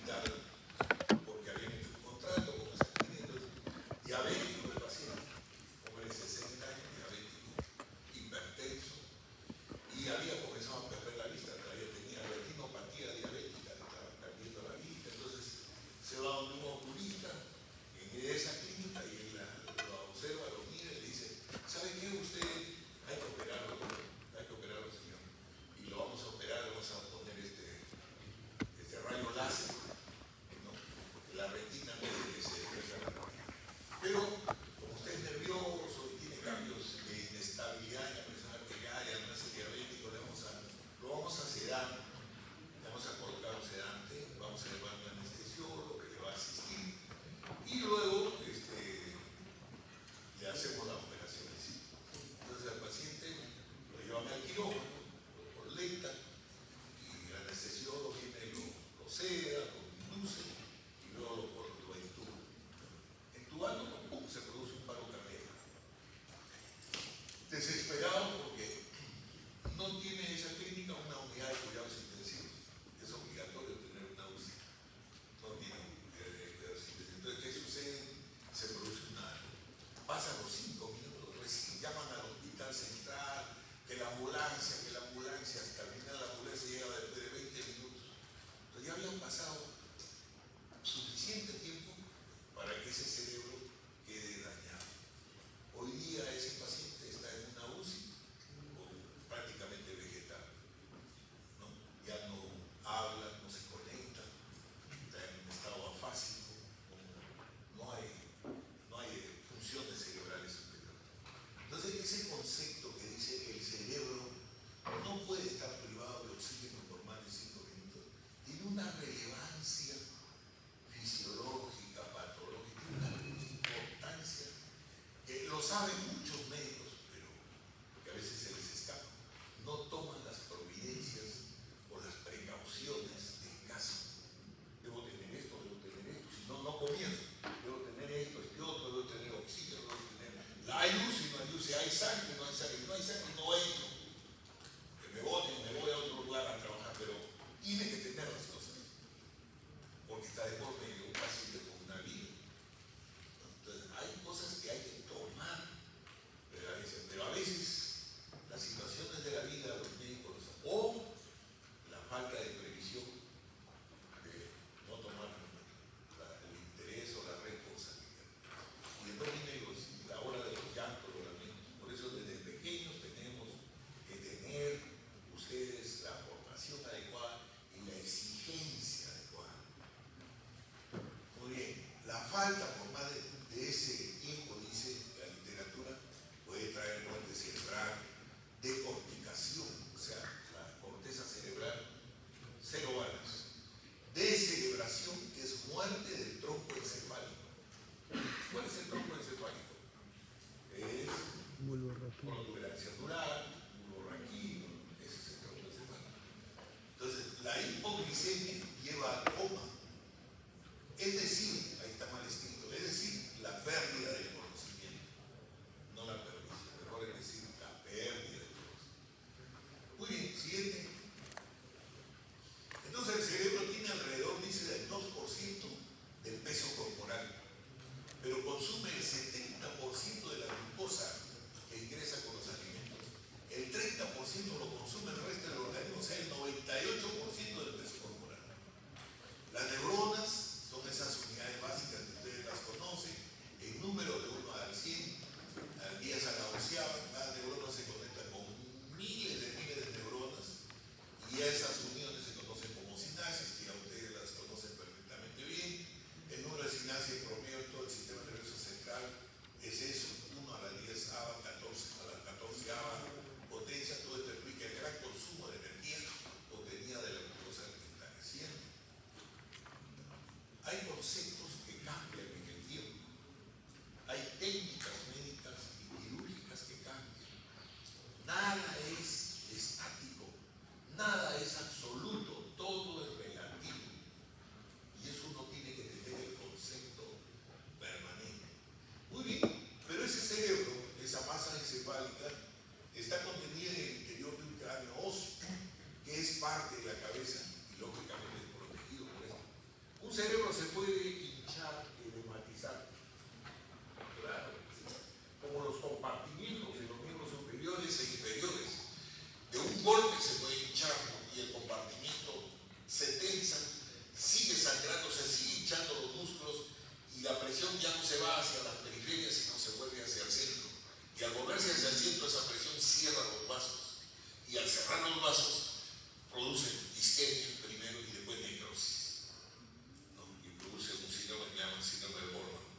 hospital porque habían hecho un contrato con ese cliente, diabético el paciente, hombre de 60 años, diabético, hipertenso, y había comenzado a perder la vista, todavía tenía retinopatía diabética, estaba perdiendo la vista, entonces se va a un oculista en esa clínica y él lo observa, lo mira y le dice, ¿sabe qué? Usted hay que operarlo, señor, y lo vamos a operar, vamos a poner este rayo láser, ¿no? Porque la retina no es que se pierda la retina. Pero como usted es nervioso y tiene cambios de inestabilidad en la persona arterial, no es diabético, lo vamos a sedar, le vamos a colocar un sedante, vamos a llevar un anestesiólogo que le va a asistir y luego le hacemos la operación. Entonces al paciente lo llevan al quirófano por lenta y el anestesiólogo viene y lo seda, lo induce y luego lo entuba. Entubando, ¡pum!, se produce un paro cardíaco. Desesperado porque no tiene esa clínica una unidad de cuidados intensivos. Es obligatorio tener una UCI. No tiene cuidados intensivos. Entonces, ¿qué sucede? Se produce pasan los 5 minutos, recién llaman al hospital central, que la ambulancia, hasta el final la ambulancia llega después de 20 minutos. Entonces ya habían pasado suficiente tiempo para que ese cerebro quede dañado. Hoy día ese paciente está en una UCI prácticamente vegetal, ¿no? Ya no habla, no se conecta, está en un estado afásico, no hay funciones cerebrales superiores. Entonces ese concepto que dice que el cerebro no puede estar privado de oxígeno normal en 5 minutos tiene una relevancia fisiológica, patológica, una importancia que lo saben muchos médicos, pero que a veces se les escapa. No toman las providencias o las precauciones del caso. Debo tener esto, si no, no comienzo. Debo tener esto, otro, debo tener oxígeno, debo tener... Hay luz y no hay luz, hay sangre, no hay sangre, no entro. Que me voten, me voy a otro lugar a trabajar, pero tiene que tener las cosas. Porque está de por medio un paciente con una vida. Entonces, hay cosas que hay que tomar, pero a veces las situaciones de la vida, los médicos, o la falta de previsión, de no tomar el interés o la responsabilidad. Y después viene la hora de los llantos, los lamentos. Por eso desde pequeños tenemos que tener ustedes la formación adecuada y la exigencia adecuada. Muy bien, la falta por más de ese tiempo, dice la literatura, puede traer muerte cerebral, decorticación, o sea, la corteza cerebral, 0 balas. Descerebración, que es muerte del tronco encefálico. ¿Cuál es el tronco encefálico? Es protuberancia dural, bulbo raquídeo, ese es el tronco encefálico. Entonces, la hipoglicemia lleva a coma. Es decir, ahí está mal escrito, es decir, la pérdida del conocimiento, no la perdición, mejor es decir, la pérdida del conocimiento. Muy bien, siguiente. Entonces el cerebro tiene alrededor, dice, del 2% del peso corporal, pero consume el 70% de la glucosa que ingresa con los alimentos. cerebro se puede hinchar, edematizar. Claro, como los compartimientos de los miembros superiores e inferiores. De un golpe se puede hinchar y el compartimiento se tensa, sigue sangrando, se sigue hinchando los músculos y la presión ya no se va hacia las periferias, sino se vuelve hacia el centro. Y al volverse hacia el centro, esa presión cierra los vasos. Y al cerrar los vasos, producen isquemia primero y después necrosis, ¿no? Y produce un síndrome que llaman síndrome de Bormann.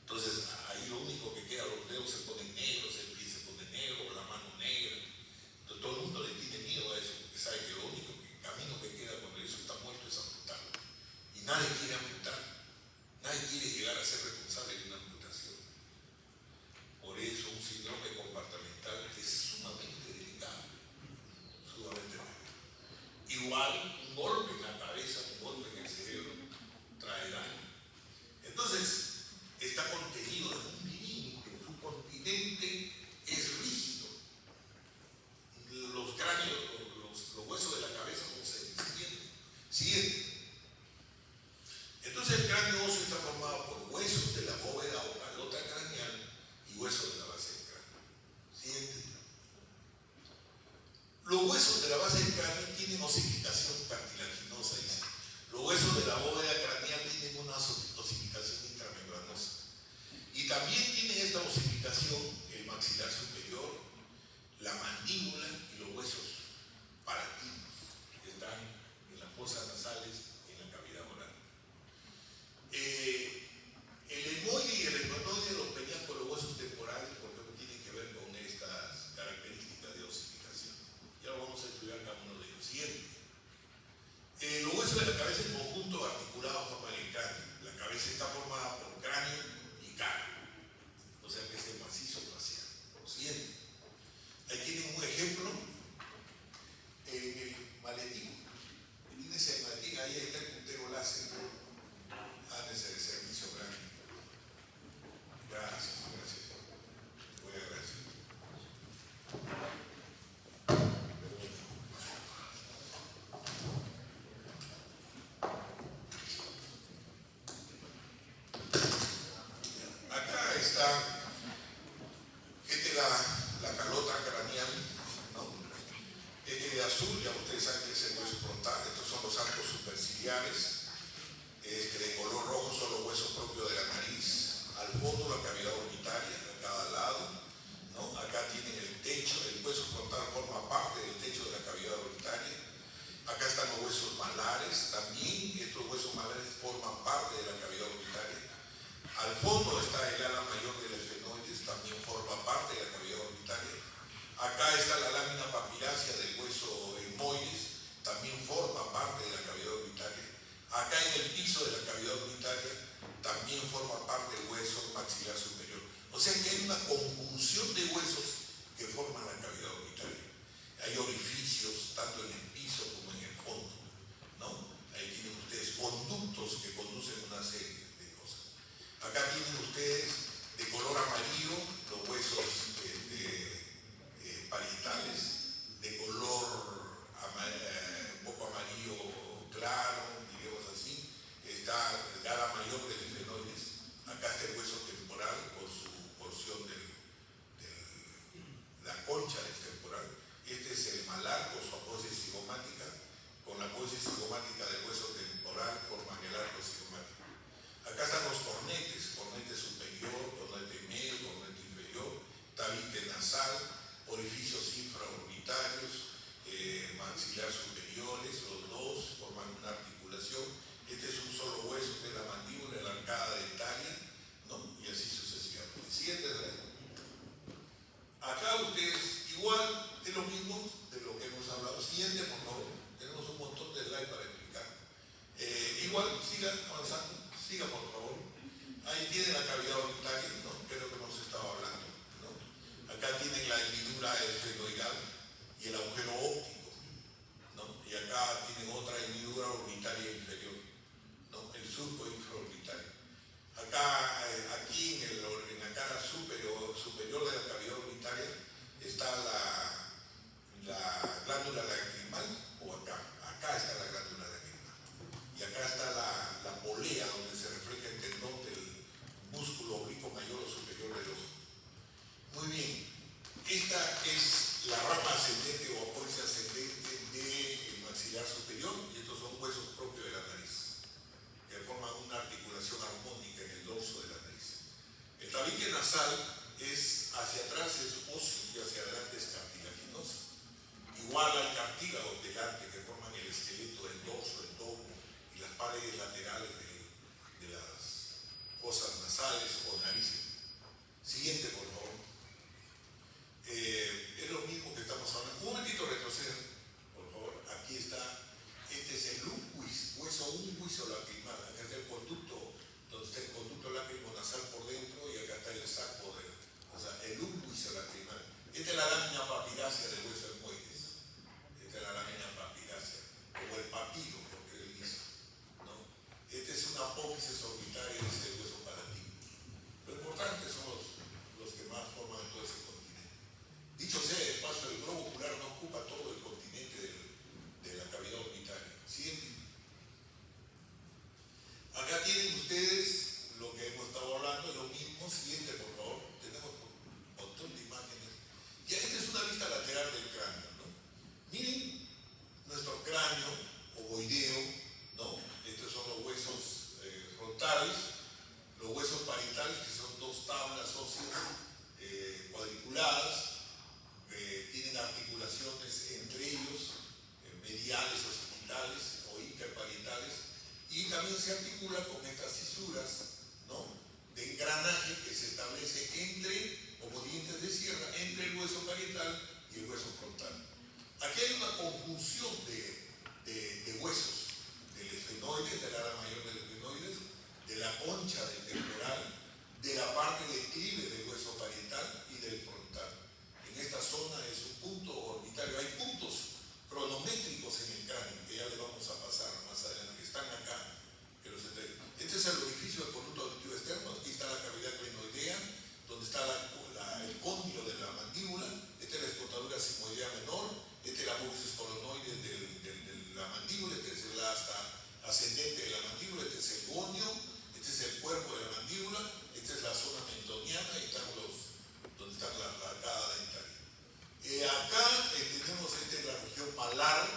Entonces, ahí lo único que queda, los dedos se ponen negros, el pie se pone negro, la mano negra. Entonces, todo el mundo le tiene miedo a eso, porque sabe que lo único camino que queda cuando eso está muerto es amputarlo. Y nadie quiere amputar, nadie quiere llegar a ser responsable de una amputación. Por eso, un síndrome comportamental es sumamente delicado, sumamente delicado. Igual, un golpe en la cabeza, un golpe en el cerebro, trae daño. Entonces, está contenido en un milímetro, su continente es rígido. Los cráneos, los huesos de la cabeza no se sienten. Entonces, el cráneo óseo está formado por huesos de la bóveda o calota craneal y huesos de la base del cráneo. ¿Sienten? Los huesos de la base del cráneo tienen osificación cartilaginosa, dice. Los huesos de la bóveda craneal tienen una osificación intramembranosa. Y también tienen esta osificación el maxilar superior, la mandíbula y los huesos palatinos que están en las fosas nasales y en la cavidad oral. El etmoide y el esplenoide los pelean con los huesos temporales porque tienen que ver con estas características de osificación. Ya lo vamos a estudiar cada uno de ellos. Siguiente. Los huesos de la cabeza en conjunto articulados forman el cráneo. La cabeza está formada por cráneo y cara. O sea que es el macizo facial. Siguiente. Ahí tienen un ejemplo en el maletín. Fíjense el maletín, ahí está el puntero láser. Háganse de servicio grande. Gracias. Voy a agradecer. Acá está, esta es la calota craneal, ¿no? Este de azul, ya ustedes saben que es el hueso frontal, estos son los arcos superciliares. De color rojo son los huesos propios de la nariz, al fondo la cavidad orbitaria, a cada lado, ¿no? Acá tienen el techo, el hueso frontal forma parte del techo de la cavidad orbitaria. Acá están los huesos malares, también estos huesos malares forman parte de la cavidad orbitaria. Al fondo está el ala mayor del esfenoides, también forma parte de la cavidad orbitaria. Acá está la lámina papilácea del hueso etmoides, también forma parte de la cavidad orbitaria. Acá en el piso de la cavidad orbitaria también forma parte del hueso maxilar superior. O sea que hay una conjunción de huesos que forman la cavidad orbitaria. Hay orificios tanto en el piso como en el fondo, ¿no? Ahí tienen ustedes conductos que conducen una serie de cosas. Acá tienen ustedes de color amarillo los huesos parietales, de color un poco amarillo claro, digamos así, está el ala mayor del esfenoides. Acá está el hueso temporal con su porción la concha del temporal. Este es el malar con su apófisis cigomática, con la apófisis cigomática del hueso temporal forman el arco cigomático. Acá están los cornetes, cornete superior, cornete medio, cornete inferior, tabique nasal, orificios infraorbitarios, maxilar superiores, los dos forman una articulación. Este es un solo hueso que es la mandíbula, la arcada dentaria, ¿no? Y así sucesivamente. Siguiente slide. Acá ustedes, igual de lo mismo de lo que hemos hablado. Siguiente, por favor. Tenemos un montón de slides para explicar. Igual, sigan avanzando. Siga, por favor. Ahí tienen la cavidad orbitaria, ¿no? Que es lo que hemos estado hablando, ¿no? Acá tienen la hendidura esfenoidal y el agujero óptico, ¿no? Y acá tienen otra hendidura orbitaria inferior, ¿no? El surco infraorbitario. Acá, aquí en la cara superior de la cavidad orbitaria está la glándula lacrimal, o acá está la glándula lacrimal. Y acá está la posición armónica en el dorso de la nariz. El tabique nasal es hacia atrás es óseo y hacia adelante es cartilaginoso. Igual al cartílago delante que forman el esqueleto del dorso, el tomo y las paredes laterales de las fosas nasales o narices. Siguiente, por favor. Es lo mismo que estamos hablando. Un momentito retroceder, por favor. Aquí está. Este es el unguis, hueso unguis o lacrimal. Acá está el conducto, donde está el conducto lácrimo-nasal por dentro y acá está el saco de, o sea, el unguis o lacrimal. Esta es la lámina papirácea del hueso etmoides. Esta es la lámina papirácea, como el papiro, porque él dice, ¿no? Esta es una apófisis orbitaria, es el hueso palatino. Lo importante son los que más forman todo ese continente. Dicho sea de paso, el globo ocular no ocupa todo el continente de la cavidad orbitaria. Siguiente. Acá tienen ustedes lo que hemos estado hablando, lo mismo. Siguiente, por favor. Tenemos un montón de imágenes. Ya esta es una vista lateral del cráneo, ¿no? Miren nuestro cráneo ovoideo, ¿no? Estos son los huesos frontales, los huesos parietales, que son dos tablas óseas cuadriculadas, tienen articulaciones entre ellos, mediales, occipitales o interparietales, y también se articula con estas fisuras, ¿no?, de engranaje que se establece entre, como dientes de sierra, entre el hueso parietal y el hueso frontal. Aquí hay una conjunción de huesos, del esfenoides, del ala mayor del esfenoides, de la concha del temporal, de la parte declive del hueso parietal y del frontal. En esta zona es un punto orbitario. Hay puntos cronométricos en el cráneo, que ya le vamos a pasar más adelante, que están acá. Este es el orificio del conducto auditivo externo. Aquí está la cavidad crinoidea, donde está el cóndilo de la mandíbula. Esta es la escotadura sigmoidea menor. Esta es la apófisis colonoide de la mandíbula. Este es el asta ascendente de la mandíbula. Este es el gonio. Este es el cuerpo de la mandíbula. Esta es la zona mentoniana. Y están donde está la arcada dentaria. Acá tenemos la región malar,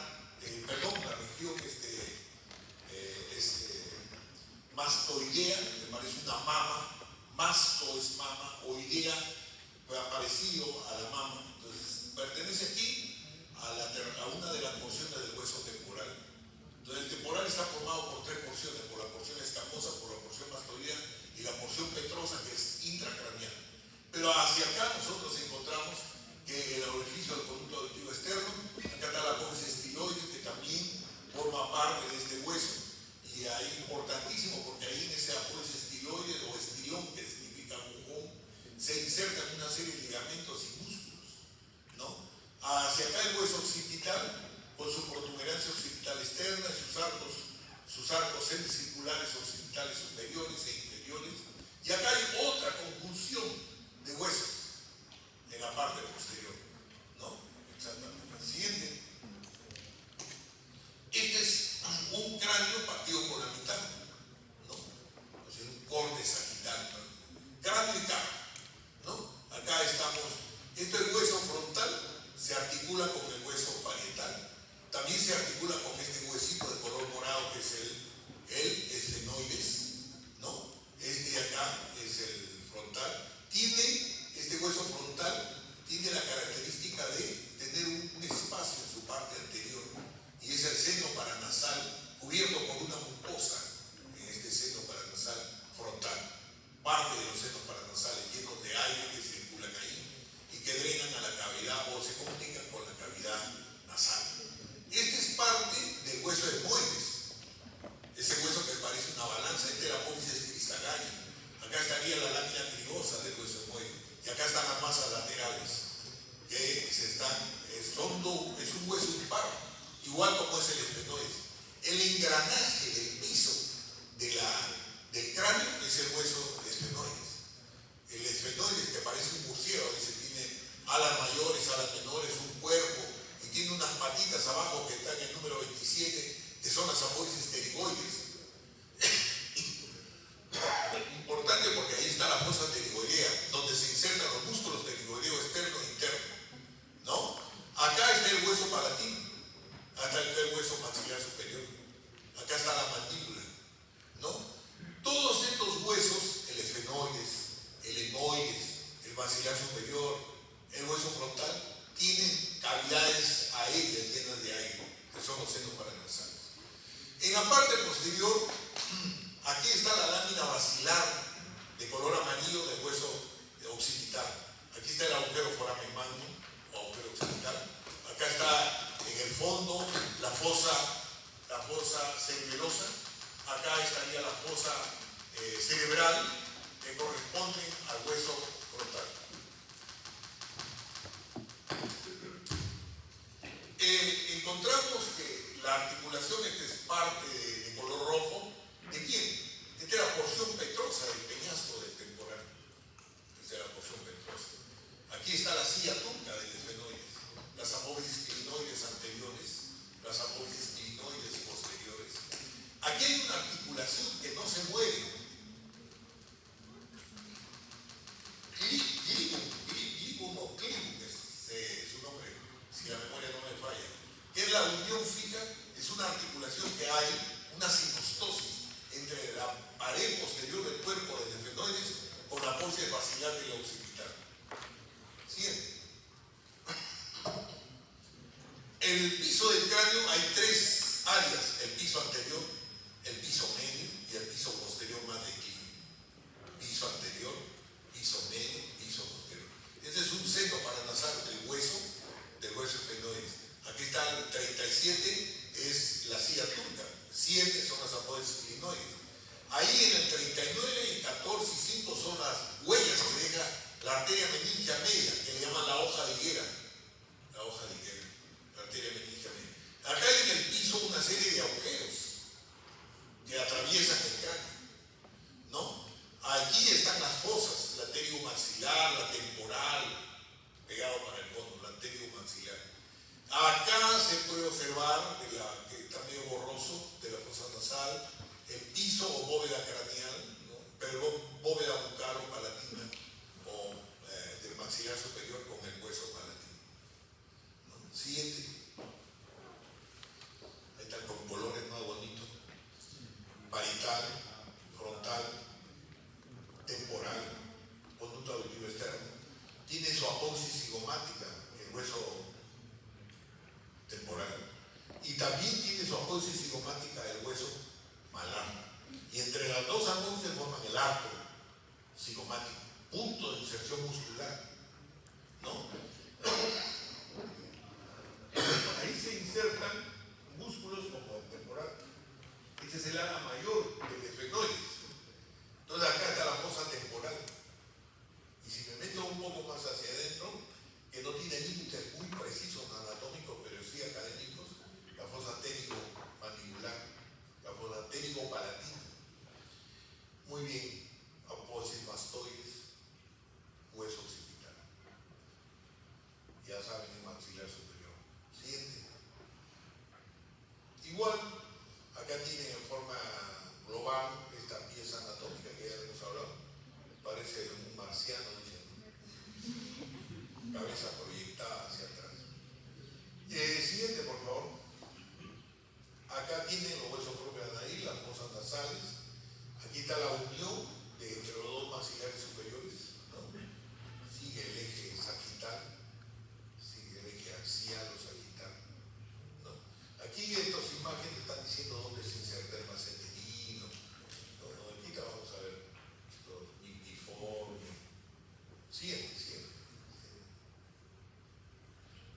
la región mastoidea, que parece una mama. Masto es mama, oidea, parecido a la mama. Entonces, pertenece aquí a una de las porciones del hueso temporal. Entonces, el temporal está formado por tres porciones: por la porción escamosa, por la porción mastoidea y la porción petrosa, que es intracraneal. Pero hacia acá nosotros encontramos que el orificio del conducto auditivo externo, acá está la apófisis estiloide, que también forma parte de este hueso. Y ahí importantísimo, porque ahí en ese apófisis estiloide o estilón, que significa mojón, se insertan una serie de ligamentos y músculos, ¿no? Hacia acá el hueso occipital, con su protuberancia occipital externa y sus arcos semicirculares occipitales superiores e inferiores. Y acá hay otra conjunción de huesos en la parte posterior, ¿no? Exactamente. Siguiente. Este es un cráneo partido por la mitad, ¿no? O sea, un corte sagital, ¿no? Cráneo y cara, ¿no? Acá estamos. Este hueso frontal se articula con el hueso parietal. También se articula con este huesito de color morado, que es el esfenoides, ¿no? Este de acá es el frontal. Este hueso frontal tiene la característica de tener un espacio en su parte anterior, y es el seno paranasal cubierto por una mucosa en este seno paranasal frontal. Parte de los senos paranasales llenos de aire que circulan ahí y que drenan a la cavidad o se comunican con la cavidad nasal. Este es parte del hueso etmoides, ese hueso que parece una balanza. Este es la apófisis cristagalla. Acá estaría la lámina trigosa del hueso etmoide, y acá están las masas laterales, que es un hueso impar, igual como es el esfenoides. El engranaje del piso del cráneo es el hueso esfenoides. El esfenoides, que parece un murciélago, tiene alas mayores, alas menores, un cuerpo, y tiene unas patitas abajo que están en el número 27, que son las apófisis pterigoides. Importante, porque ahí está la fosa pterigoidea, donde se insertan los músculos pterigoideo externo e interno, ¿no? Acá está el hueso palatino, acá está el hueso maxilar superior, acá está la mandíbula, ¿no? Todos estaría la fosa cerebral que corresponde al hueso frontal. Encontramos que la articulación es parte de color rojo. ¿De quién? Esta es la porción petrosa del peñasco del temporal. Esta es la porción petrosa. Aquí está la silla turca del esfenoides, las apófisis clinoides anteriores, las apófisis clinoides posteriores. Aquí hay una articulación que no se mueve. Cligum o cligum es su nombre, si la memoria no me falla, que es la unión fija, es una articulación que hay, una sinostosis entre la pared posterior del cuerpo del esfenoides con la apófisis basilar y la occipital. Siguiente. El piso del cráneo hay tres áreas: el piso anterior, el piso medio y el piso posterior más declive. Piso anterior, piso medio, piso posterior. Este es un seno paranasal del hueso esfenoides. Aquí está el 37, es la silla turca. 7 son las apófisis clinoides. Ahí en el 39, 14 y 5 son las huellas que deja la arteria meningia media, que le llaman la hoja de higuera. La hoja de higuera, la arteria meningia media. Acá hay en el piso una serie de agujeros que atraviesan el cráneo, ¿no? Aquí están las fosas, la arteriomaxilar, la temporal, pegado para el fondo, la arteriomaxilar. Acá se puede observar, que está medio borroso, de la fosa nasal, el piso o bóveda craneal, ¿no? Pero bóveda bucal o palatina, o del maxilar superior con el hueso palatino, ¿no? Siguiente. Ahí están con colores más bonitos: parietal, frontal, temporal, conducto auditivo externo. Tiene su apófisis cigomática, el hueso temporal, y también tiene su apófisis cigomática el hueso malar. Y entre las dos apófisis forman el arco cigomático, punto de inserción muscular, ¿no? Ahí se insertan músculos como el temporal. Este es el ala mayor del esfenoides. Entonces acá está la fosa temporal. Y si me meto un poco más hacia adentro, que no tiene límites muy precisos anatómicos, pero sí académicos, la fosa ténico-mandibular, la fosa ténico-palatina. Muy bien, apófisis mastoides, hueso occipital. Ya saben, el maxilar superior. Siguiente. Igual, acá tiene en forma global esta pieza anatómica que ya hemos hablado. Parece un marciano, dicen, ¿no? Cabeza proyectada hacia atrás. Siguiente, por favor. Acá tiene los huesos propios de la nariz, las fosas nasales. Aquí está la unión entre los dos maxilares superiores, ¿no? Sigue el eje sagital, sigue el eje axial o sagital, ¿no? Aquí estas imágenes están diciendo dónde se inserta el maceterino, ¿no? Aquí vamos a ver los ictiforme. Siguiente.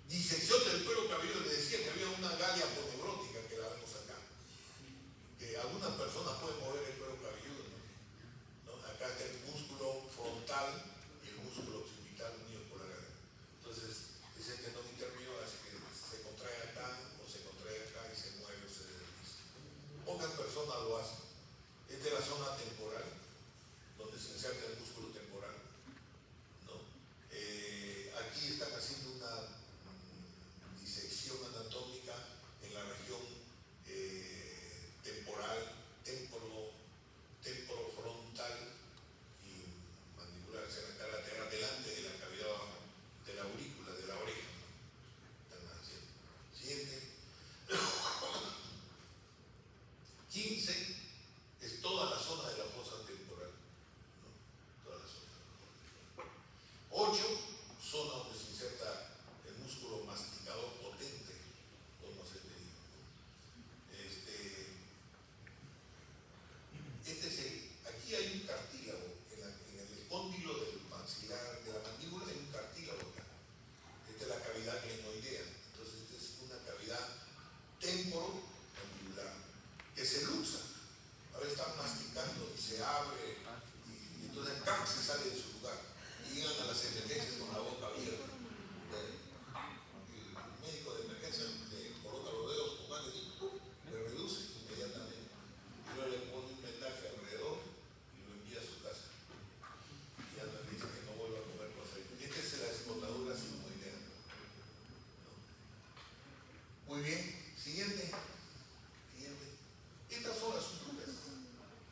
Disección del cuero cabelludo. Les decía que había una galia poneurótica que la vemos acá, que algunas personas pueden mover el cuero cabelludo, ¿no? Acá está el músculo frontal y el músculo occipital unido. se abre y entonces el CAC se sale de su lugar y llegan a las emergencias con la boca abierta. El médico de emergencia le coloca los dedos con más y le reduce inmediatamente. Y luego le pone un vendaje alrededor y lo envía a su casa. Y ya le dice que no vuelva a comer cosas. Esta es la explotadura sigmoidea. Muy bien, siguiente. Estas son las suturas.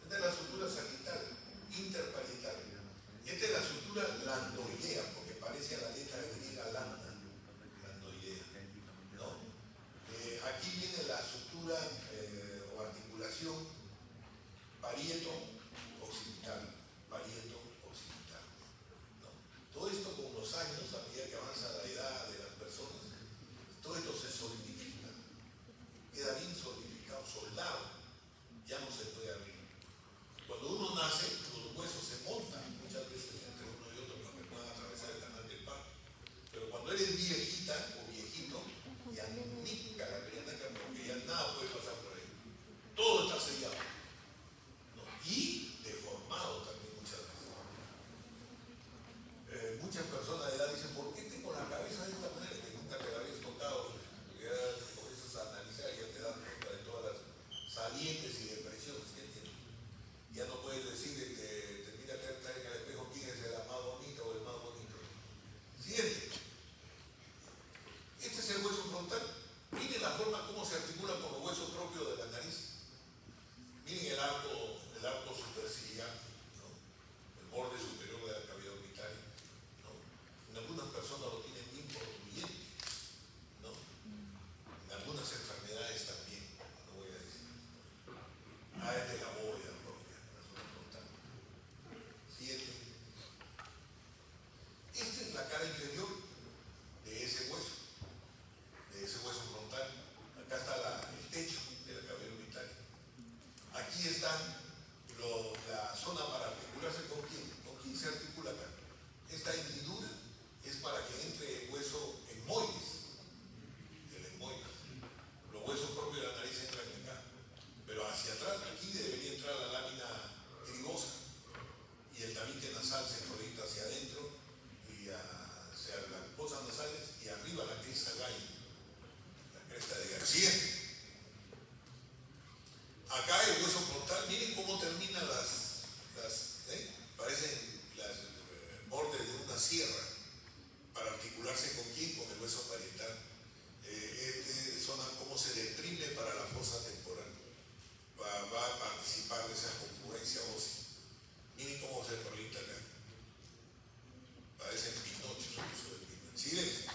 Esta es la sutura sagital, interparietal. Esta es la sutura landoidea, porque parece a la letra griega lambda, landoidea, ¿no? Aquí viene la sutura o articulación parieto-occipital, parieto-occipital, ¿no? Todo esto con los años, a medida que avanza la edad de las personas, todo esto se solidifica, queda bien solidificado, soldado. Ya no se puede abrir. Cuando uno nace, los huesos se montan muchas veces entre uno y otro para que puedan atravesar el canal del parto. Pero cuando eres viejita o viejito, ya ni caracrianaca, porque ya nada puede pasar por ahí. Todo está sellado, ¿no? Y deformado también muchas veces. Muchas personas de edad dicen, ¿por qué tengo la cabeza de esta manera? Que nunca te la habías tocado. Ya comienzas a analizar y ya te das cuenta de todas las salientes y depresiones que tiene. Ya no puedes decir que te mira que está en el espejo quién es el más bonito o el más bonito. Siguiente. Este es el hueso frontal. Miren la forma como se articula con los huesos propios de la nariz. Miren el arco superciliar, ¿no? El borde superior de la cavidad orbital, ¿no? En algunas personas lo tienen bien protuyente, ¿no? En algunas enfermedades también, no voy a decir. Es de la bóveda propia, la zona frontal. Siguiente. Esta es la cara inferior de ese hueso frontal. Acá está el techo de la cavidad orbital. Aquí está la zona para articularse con quién. ¿Con quién se articula acá? Esta hendidura es para que entre el hueso etmoides, el etmoides. Los huesos propios de la nariz entran acá. Pero hacia atrás, aquí debería entrar la lámina trigosa y el tabique nasal se proyecta hacia adentro y hacia las fosas nasales y arriba la cresta Gay, la cresta de García. Acá el hueso frontal, miren cómo terminan parecen las bordes de una sierra para articularse con quién, con el hueso parietal. Son cómo se deprime para la fosa temporal. Va a participar de esa confluencia ósea. Miren cómo se proyecta acá. Parecen pinochos, uso de pinocho. Siguiente.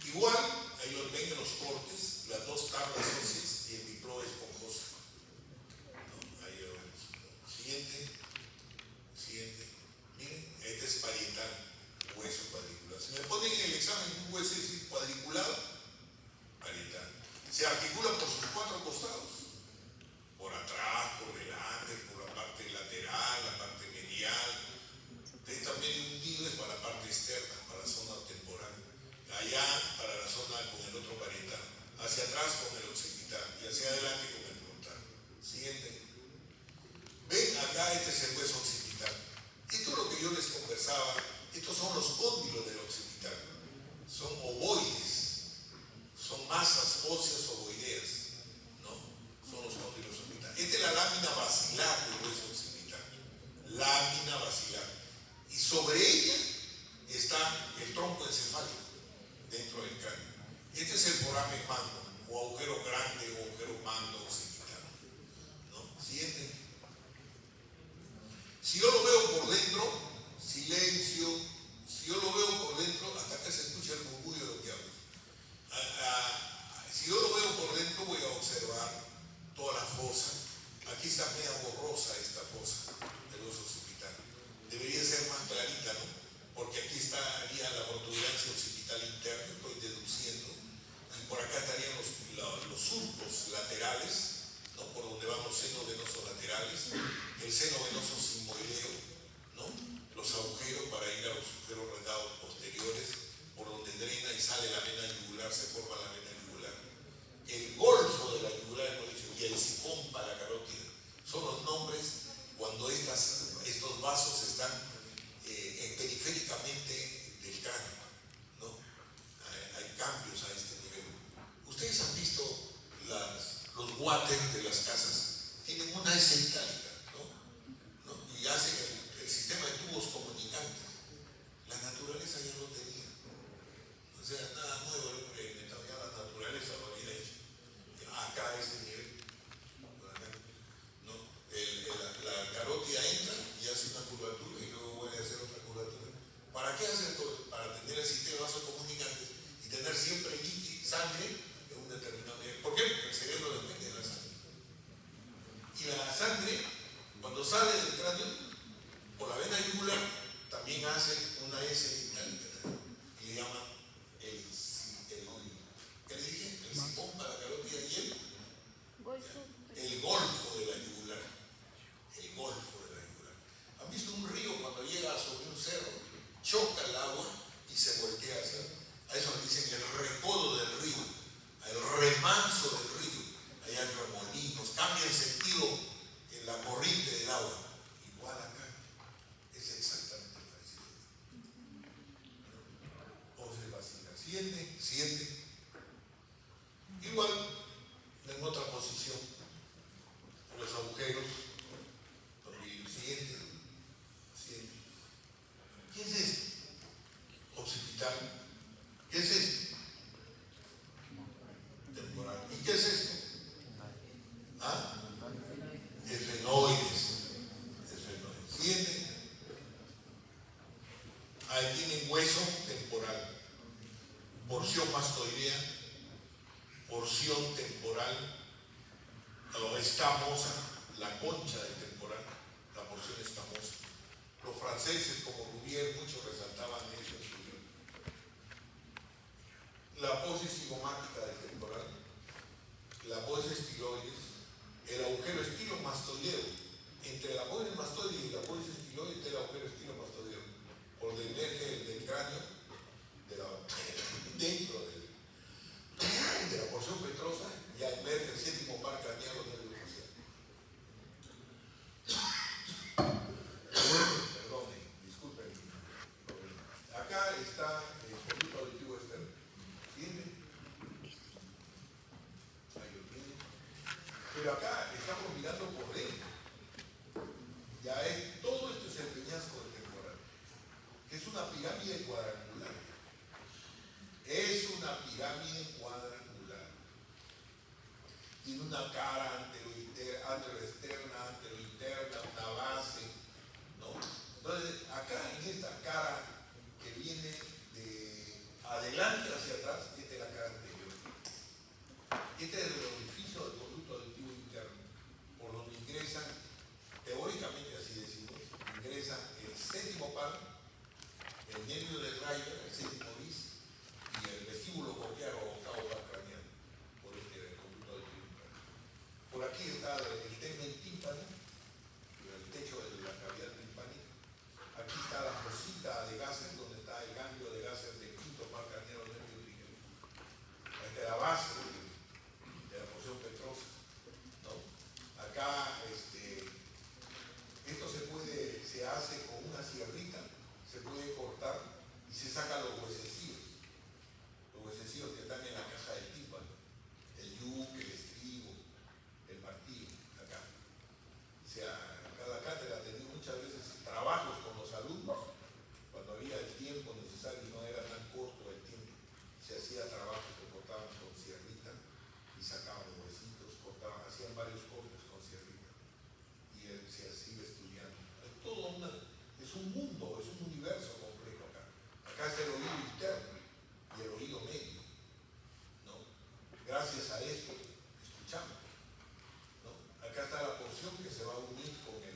Igual, ahí lo ven en los cortes, las dos tablas óseas y el diplo esponjoso. ¿No? Ahí lo vemos. Siguiente. Miren, este es parietal, hueso cuadriculado. Si me ponen en el examen un hueso cuadriculado, parietal. Se articula por sus cuatro costados, por atrás, por delante, por la parte lateral, la parte medial. También hundido es para la parte externa, para la zona temporal. Allá para la zona con el otro parietal. Hacia atrás con el occipital y hacia adelante con el frontal. Siguiente. Ven acá, este es el hueso occipital. Esto es lo que yo les conversaba. Estos son los cóndilos del occipital. Son ovoides. Son masas óseas ovoideas, ¿no? Son los cóndilos occipitales. Esta es la lámina basilar del hueso occipital. Lámina basilar. Y sobre ella está el tronco encefálico dentro del cráneo. Este es el foramen magno, o agujero grande, o agujero magno occipital, ¿no? Siguiente. Si yo lo veo por dentro, silencio. Si yo lo veo por dentro, hasta acá se escucha el murmullo de lo que hablo. Si yo lo veo por dentro, voy a observar toda la fosa. Aquí está media borrosa esta fosa del hueso occipital. Debería ser más clarita, ¿no? Porque aquí estaría la protuberancia occipital interna, estoy deduciendo. Y por acá estarían los surcos laterales, ¿no? Por donde van los senos venosos laterales, el seno venoso sigmoideo, ¿no? Los agujeros para ir a los agujeros rendados posteriores, por donde drena y sale la vena yugular, se forma la vena yugular. El golfo de la yugular, y el sifón para la carótida. son los nombres cuando estos vasos están periféricamente del cráneo, ¿no? Hay cambios a este nivel. Ustedes han visto los water de las casas, tienen una S itálica, ¿no? Y hacen el sistema de tubos comunicantes. La naturaleza ya lo tenía. O sea, nada nuevo el hombre inventado, ya la naturaleza lo había hecho. Acá a este nivel. ¿No? La carótida entra y hace una curvatura y luego vuelve a hacer otra curvatura. ¿Para qué hace todo? Para tener el sistema de vasos comunicantes y tener siempre sangre en un determinado nivel. ¿Por qué? Porque el cerebro depende de la sangre. Y la sangre, cuando sale del cráneo, por la vena yugular, también hace una S itálica y le llaman ¿qué le dije? El sifón para la carótida y el golfo de la yugular. El golfo de la yugular. ¿Han visto un río cuando llega sobre un cerro, choca el agua y se voltea hacia? A eso le dicen el recodo del río, el remanso del río. Allá hay remolinos, cambia el sentido en la corriente del agua. Igual acá, es exactamente parecido. Observación. Siguiente. Igual, en otra posición, los agujeros. Siguiente. ¿Qué es esto? Occipital. ¿Qué es esto? Temporal. ¿Y qué es esto? Esfenoides. Siguiente. Ahí tienen hueso temporal, porción mastoidea, porción temporal, o escamosa, la concha del temporal, la porción escamosa. Los franceses, como Rouvier, muchos resaltaban eso en su libro. La apófisis cigomática del temporal, la apófisis estiloides, el agujero estilomastoideo. Entre la apófisis mastoide y la apófisis estiloide está el agujero estilomastoideo, por donde emerge del cráneo, dentro de la porción petrosa, ya emerge el séptimo par craneal o nervio facial. Perdone, disculpen. Acá está el conducto auditivo externo. ¿Entienden? Ahí lo tienen. Pero acá estamos mirando por dentro. Ya es, todo esto es el peñasco del temporal, que es una pirámide cuadrangular. Es una pirámide cuadrangular. Tiene una cara anteroexterna, anterointerna, una base, ¿no? Entonces, acá en esta cara que viene de adelante hacia atrás, esta es la cara anterior. Este es el orificio del conducto auditivo interno, por donde ingresan, teóricamente así decimos, ingresan el séptimo par, el nervio de Reiber, el séptimo bis, y el vestíbulo coclear o octavo par craneal, por este conducto auditivo interno. Por aquí está el temen tímpano, el techo de la cavidad timpánica. Aquí está la fosita de gases, donde está el ganglio de gases del quinto par craneal o nervio trígeno. Esta es la base de la porción petrosa, ¿no? Acá, esto se hace con una sierrita, se puede cortar y se sacan los huesecillos que están en la caja del tímpano, el yunque, el estribo, el martillo, acá. O sea, cada cátedra tenía muchas veces trabajos con los alumnos, cuando había el tiempo necesario y no era tan corto el tiempo, se hacía trabajo que cortaban con sierrita y sacaban los huesitos, hacían varios cortes con sierrita y se iba estudiando. Es un mundo, es un universo complejo acá. Acá está el oído interno y el oído medio, ¿no? Gracias a esto escuchamos, ¿no? Acá está la porción que se va a unir con el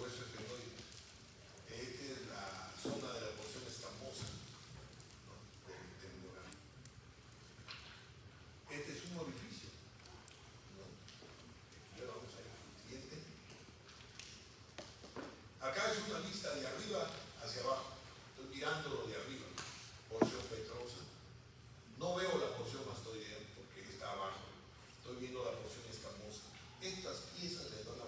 hueso esfenoide. Esta es la zona de la porción escamosa, ¿no? Del temporal. Este es un orificio, ¿no? Aquí ahora vamos a ir al siguiente. Acá es una lista de arriba hacia abajo. Estoy mirándolo de arriba. Porción petrosa. No veo la porción mastoidea porque está abajo. Estoy viendo la porción escamosa. Estas piezas le dan la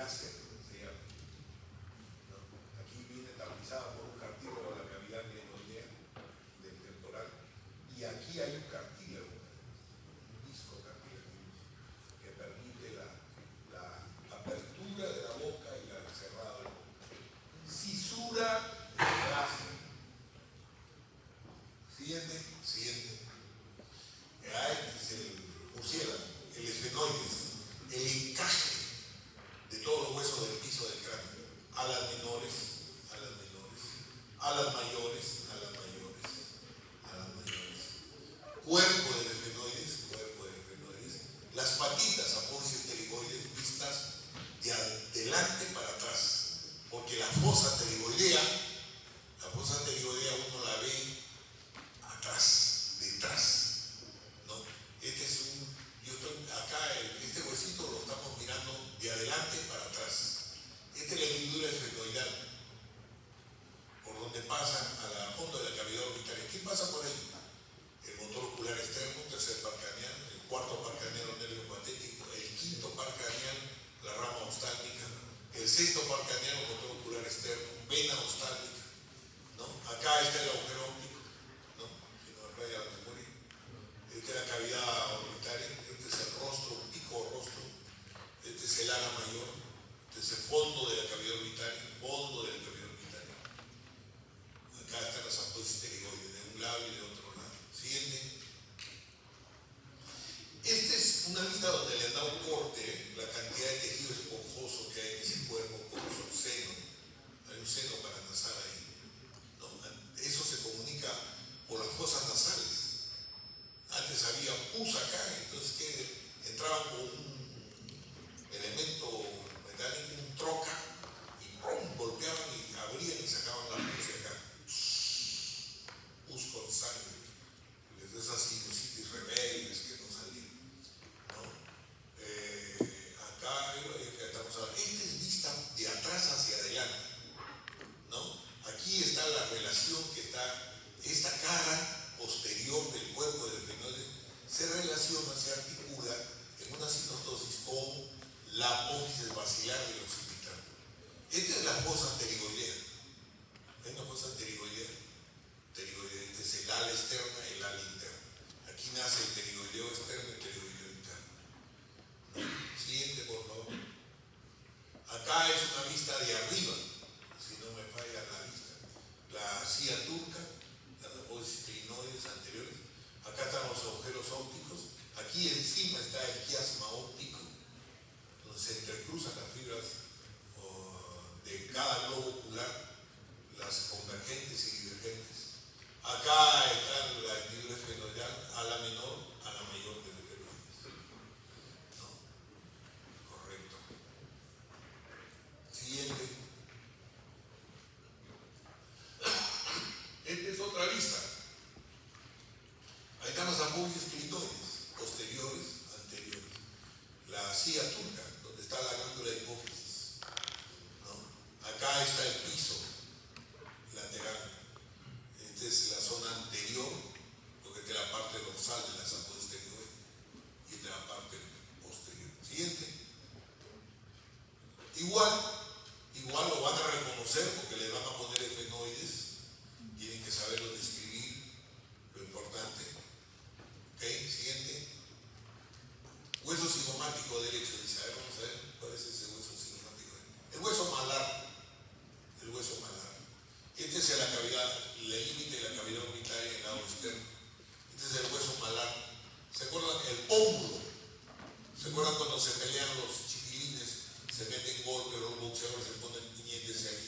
láser, se llama, ¿no? Aquí viene tapizada por un cartílago la cavidad glenoidea del temporal, y aquí hay un cartílago, un disco cartilaginoso, que permite la apertura de la boca y la cerrada de la boca. Cisura del láser. Siguiente. Este es el murciélago, el esfenoides, el encaje de todos los huesos del piso del cráneo. Alas menores, alas mayores. Cuerpo del esfenoides. Las patitas apófisis pterigoides vistas de adelante para atrás, porque la fosa pterigoidea uno la ve atrás, detrás, ¿no? Este huesito lo estamos mirando de adelante para atrás. Esta es la hendidura esfenoidal, por donde pasa a fondo de la cavidad orbitaria. ¿Qué pasa por ahí? El motor ocular externo, tercer par craneal, el cuarto par craneal o nervio patético, el quinto par craneal, la rama oftálmica, el sexto par craneal o motor ocular externo, vena oftálmica, ¿no? Acá está el agujero óptico, ¿no? Si no, acá ya te morí. Esta es la cavidad orbitaria, este es el rostro, un pico rostro, este es el ala mayor, este es el fondo de la cavidad orbitaria, Acá están las apófisis pterigoides, de un lado y de otro lado. Siguiente. Esta es una vista donde le han dado corte, la cantidad de tejido esponjoso que hay en ese cuerpo, como es un seno. Hay un seno paranasal ahí, ¿no? Eso se comunica por las fosas nasales. Antes había pus acá, entonces que entraban con un elemento metálico, un troca, y ¡pum!, golpeaban y abrían y sacaban la pus de acá. Pus con sangre, de esas sinusitis rebeldes que no salían, ¿no? Acá estamos hablando, esta es vista de atrás hacia adelante, ¿no? Aquí está la relación que está, esta cara posterior del cuerpo del esfenoide se relaciona, se articula en una sinostosis con la apófisis basilar del occipital. Esta es la fosa pterigoidea. Hay una fosa pterigoidea. Este es el ala externa y el ala interna. Aquí nace el pterigoideo externo y el pterigoideo interno, ¿no? Siguiente, por favor. Acá es una vista de arriba, si no me falla la vista. La silla turca, las apófisis clinoides anteriores. Acá están los agujeros ópticos. Aquí encima está el quiasma óptico, donde se entrecruzan las fibras de cada globo ocular, las convergentes y divergentes. Acá está la hendidura esfenoidal, ala menor, ala mayor del esfenoides, ¿no? Correcto. Siguiente. Esta es otra vista. Ahí están las apófisis clinoides, posteriores, anteriores. La silla turca, donde está la glándula hipófisis, ¿no? Acá está el piso lateral. Esta es la zona anterior, porque esta es la parte dorsal de las apófisis pterigoides, y esta es la parte posterior. Siguiente. Igual lo van a reconocer porque le van a poner esfenoides, tienen que saberlo describir, lo importante. Ok, siguiente. Hueso cigomático derecho, dice, a ver, vamos a ver cuál es ese hueso cigomático. El hueso malar. Este es la cavidad, el límite de la cavidad orbitaria en el lado externo. Este es el hueso malar. ¿Se acuerdan? El pómulo. ¿Se acuerdan cuando se pelean los chiquilines? Se meten golpes, los boxeadores se ponen puñetes ahí.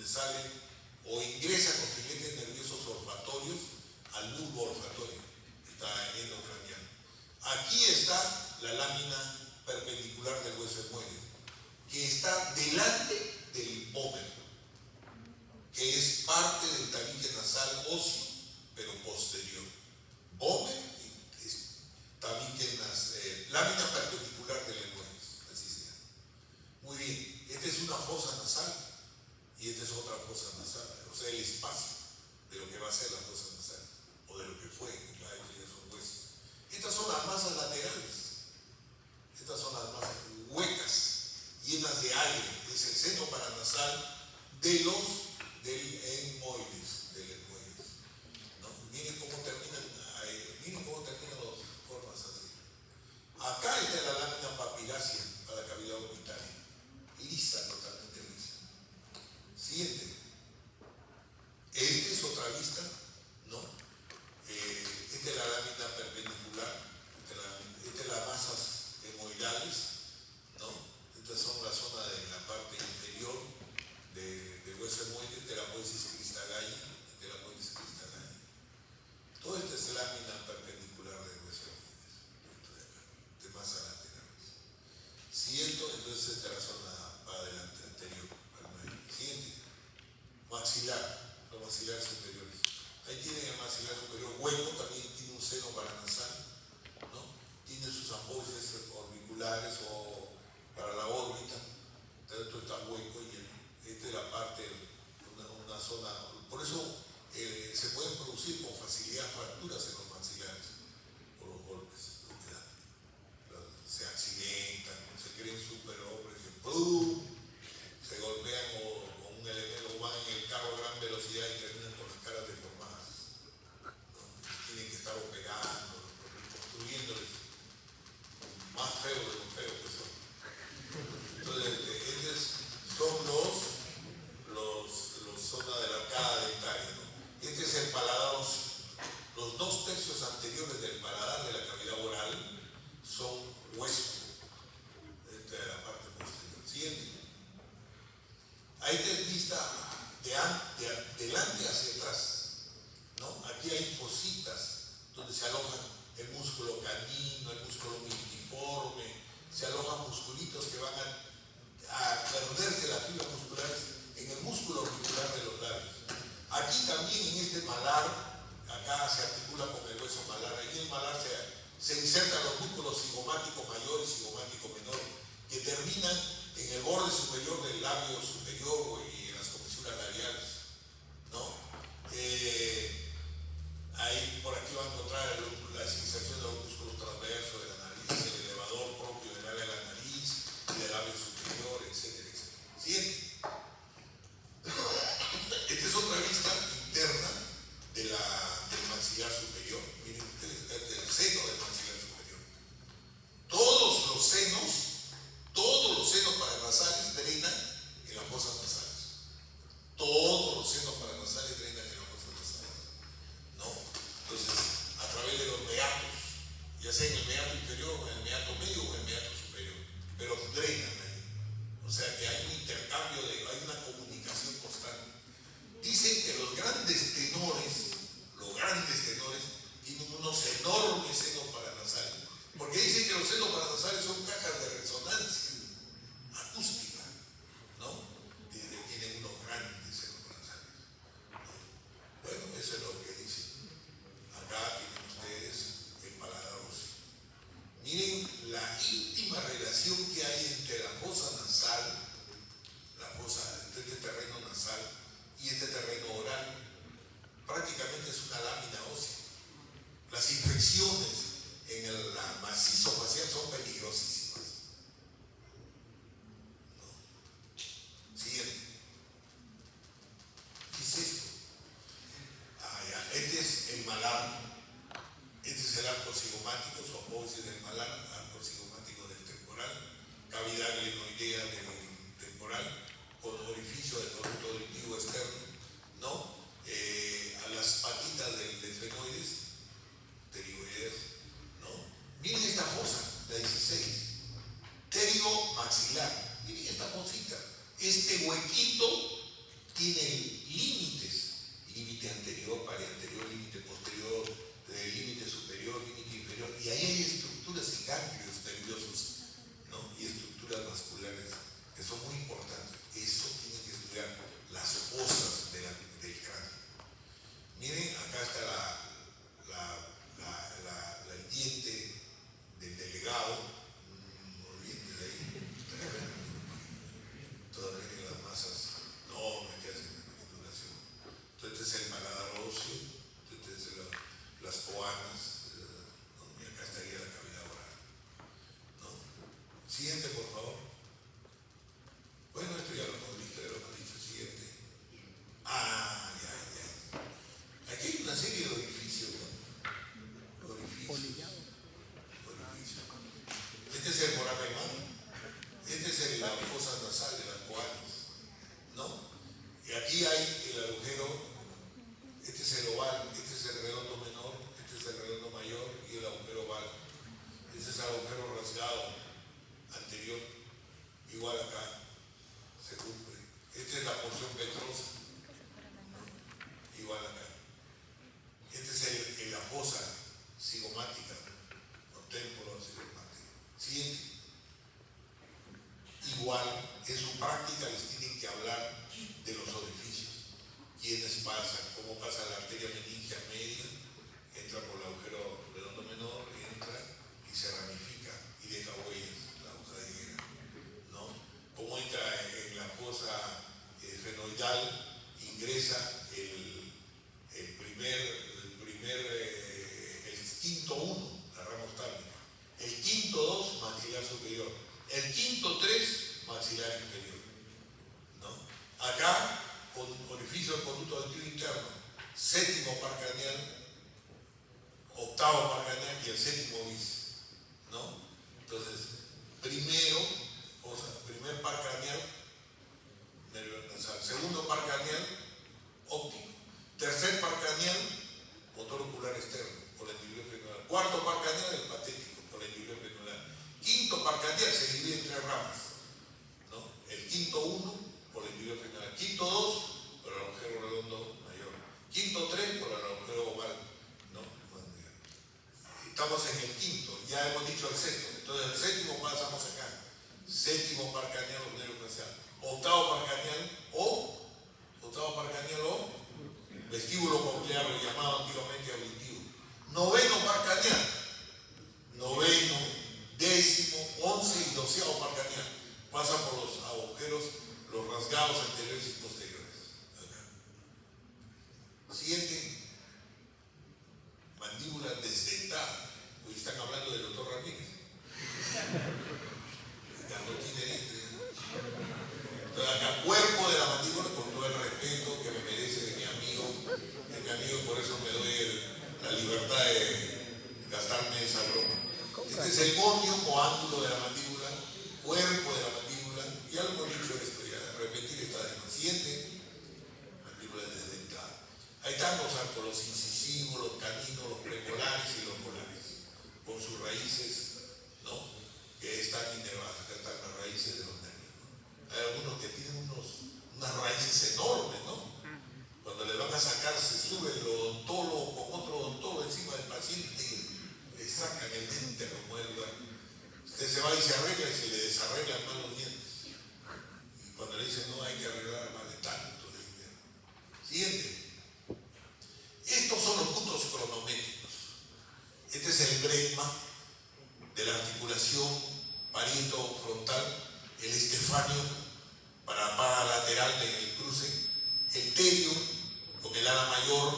salen o ingresan los filetes nerviosos olfatorios al bulbo olfatorio, está endocraniano. Aquí está la lámina perpendicular del hueso esmoeleo, que está delante del vómero, que es parte del tabique nasal óseo, pero posterior. Vómero y tabique nasal, lámina perpendicular del esmoeleo, así se llama. Muy bien, esta es una fosa nasal y esta es otra fosa nasal, o sea, el espacio de lo que va a ser la fosa nasal, o de lo que fue, la de esos huesos. Estas son las masas laterales, estas son las masas huecas, llenas de aire, es el seno paranasal del etmoides, ¿no? Miren cómo terminan las formas así. Acá está la lámina papilácea para la cavidad orbitaria, lisa, totalmente lisa. Siguiente. Esta es otra vista, ¿no? Esta es la lámina perpendicular, esta es las masas hemoidales, ¿no? Estas son la zona de la parte inferior del hueso esmoide, de la apófisis cristalaria, Todo esto es lámina perpendicular del hueso esmoide, de masa laterales. Siguiente, entonces esta es la zona para adelante, anterior, al medio. Siguiente, maxilar. Los maxilares superiores. Ahí tienen el maxilar superior hueco, también tiene un seno paranasal, ¿no? Tiene sus apófisis orbiculares o para la órbita, esto está hueco y esta es la parte, una zona, por eso se pueden producir con facilidad fracturas en los maxilares por los golpes, se accidentan, se creen super hombres, se golpean con un elemento, van en el carro a gran velocidad y terminan con las caras deformadas, ¿no? Tienen que estar operando, construyéndoles más feos de lo feos que son. Entonces, estos son los zona de la arcada dentaria, ¿no? Este es el paladar óseo. Los 2/3 anteriores del paladar de la cavidad oral son hueso. Esta es la parte posterior. Siguiente. Ahí te vista de delante hacia atrás, ¿no? Aquí hay fositas donde se alojan el músculo canino, el músculo mintiforme, se alojan musculitos que van a perderse las fibras musculares en el músculo auricular de los labios. Aquí también en este malar, acá se articula con el hueso malar, ahí en el malar se insertan los músculos cigomático mayor y cigomático menor, que terminan en el borde superior del labio superior y en las comisuras labiales, ¿no? Ahí por aquí va a encontrar la inserción de los músculos transversos de la nariz, el elevador propio del área de la nariz y del labio superior, etcétera, etcétera. Siguiente. Esta es otra vista interna del maxilar superior. Miren ustedes, este es el seno del maxilar superior. Todos los senos paranasales drenan en las fosas nasales. Todos los senos paranasales drenan en las fosas nasales, ¿no? Entonces, a través de los meatos, ya sea en el meato inferior, o en el meato medio o en el meato superior, pero drenan ahí. O sea que hay un intercambio, hay una comunicación constante. Dicen que los grandes tenores tienen unos enormes senos paranasales, porque dicen que los senos paranasales son cajas de resonancia acústica, ¿no? Tienen unos grandes senos paranasales. Bueno, eso es lo que dicen. Acá tienen ustedes el paladar óseo. Miren la íntima relación que hay entre la fosa nasal, este terreno nasal y este terreno oral. Prácticamente es una lámina ósea. Las infecciones en el macizo facial son peligrosísimas, ¿no? Siguiente. ¿Qué es esto? Este es el malar. Este es el arco cigomático, su apófisis del malar, arco cigomático del temporal, cavidad glenoidea del temporal, con orificio del conducto auditivo externo, ¿no? A las patitas del esfenoides, pterigoideas, ¿no? Miren esta fosa, la 16, pterigomaxilar. Miren esta fosita, este huequito tiene límites, límite anterior, pared anterior, límite posterior, límite superior, límite inferior, y ahí hay estructuras y ganglios nerviosos, ¿no? Y estructuras vasculares que son muy importantes. Eso tiene que estudiar las fosas del cráneo. Miren, acá está el diente del delegado. No olviden de ahí. Todavía en las masas enormes que hacen la manipulación. Entonces, este es el paladar óseo, este es las coanas, ¿no? Y acá estaría la cavidad oral, ¿no? Siguiente, por favor. Bueno, esto ya lo hemos visto, Siguiente. Ya. Aquí hay una serie de orificios, ¿no? Orificios. Este es el foramen, este es la fosa nasal de las coanas, ¿no? Y aquí hay el agujero, este es el oval, este es el redondo menor, este es el redondo mayor y el agujero oval. Este es el agujero rasgado anterior, igual acá, se cumple. Esta es la porción petrosa, ¿no? Igual acá. Esta es la fosa cigomática, contémporo cigomática. Siguiente. Igual, en su práctica les tienen que hablar de los orificios. Quiénes pasan, cómo pasa la arteria meningia media, entra por el agujero redondo menor, entra y se ramifica y deja huellas, la hoja de higuera, ¿no? Cómo entra en la fosa fenoidal, ingresa el quinto 1, la rama oftálmica, el quinto 2, maxilar superior, el quinto 3, maxilar inferior, ¿no? Acá, con orificio del conducto auditivo interno, séptimo par craneal, octavo par craneal y el séptimo bis, ¿no? Entonces, primer par craneal, nervio nasal, segundo par craneal, óptico, tercer par craneal, motor ocular externo, por la hendidura fenoidal, cuarto par craneal, el patético, por la hendidura fenoidal, quinto par craneal se divide en 3 ramas, ¿no? El quinto 1 por la hendidura fenoidal, quinto 2 por el agujero redondo mayor, quinto 3 por el agujero oval, ¿no? Estamos en el quinto, ya hemos dicho el sexto, entonces el séptimo pasamos acá, séptimo par craneal o nervio facial, octavo par craneal o vestíbulo coclear, lo llamado antiguamente auditivo, noveno par craneal, noveno, décimo, 11 y 12º par craneal, pasan por los agujeros, los rasgados anteriores y posteriores. Acá. Siguiente, mandíbula desdentada. Hoy están hablando del doctor Ramírez. Ya no tiene dientes. Entonces, acá, cuerpo de la mandíbula, con todo el respeto que me merece de mi amigo, por eso me doy la libertad de gastarme esa broma. Este es el conio o ángulo de la mandíbula, cuerpo de la mandíbula, ya lo hemos dicho esto, ya repetir está de más. Siguiente, mandíbula desdentada. Ahí están los incisivos, los caninos, los premolares y los molares, con sus raíces, ¿no? Que están inervadas, acá están las raíces de los nervios, ¿no? Hay algunos que tienen unas raíces enormes, ¿no? Cuando le van a sacar, se sube el odontólogo con otro odontólogo encima del paciente y le sacan el diente como el lugar. Usted se va y se arregla y se le desarreglan mal los dientes. Y cuando le dicen, no, hay que arreglar más de tanto de dinero. Siguiente. Estos son los puntos cronométricos. Este es el brecma de la articulación parieto-frontal, el estefanio paralateral en el cruce, el terio con el ala mayor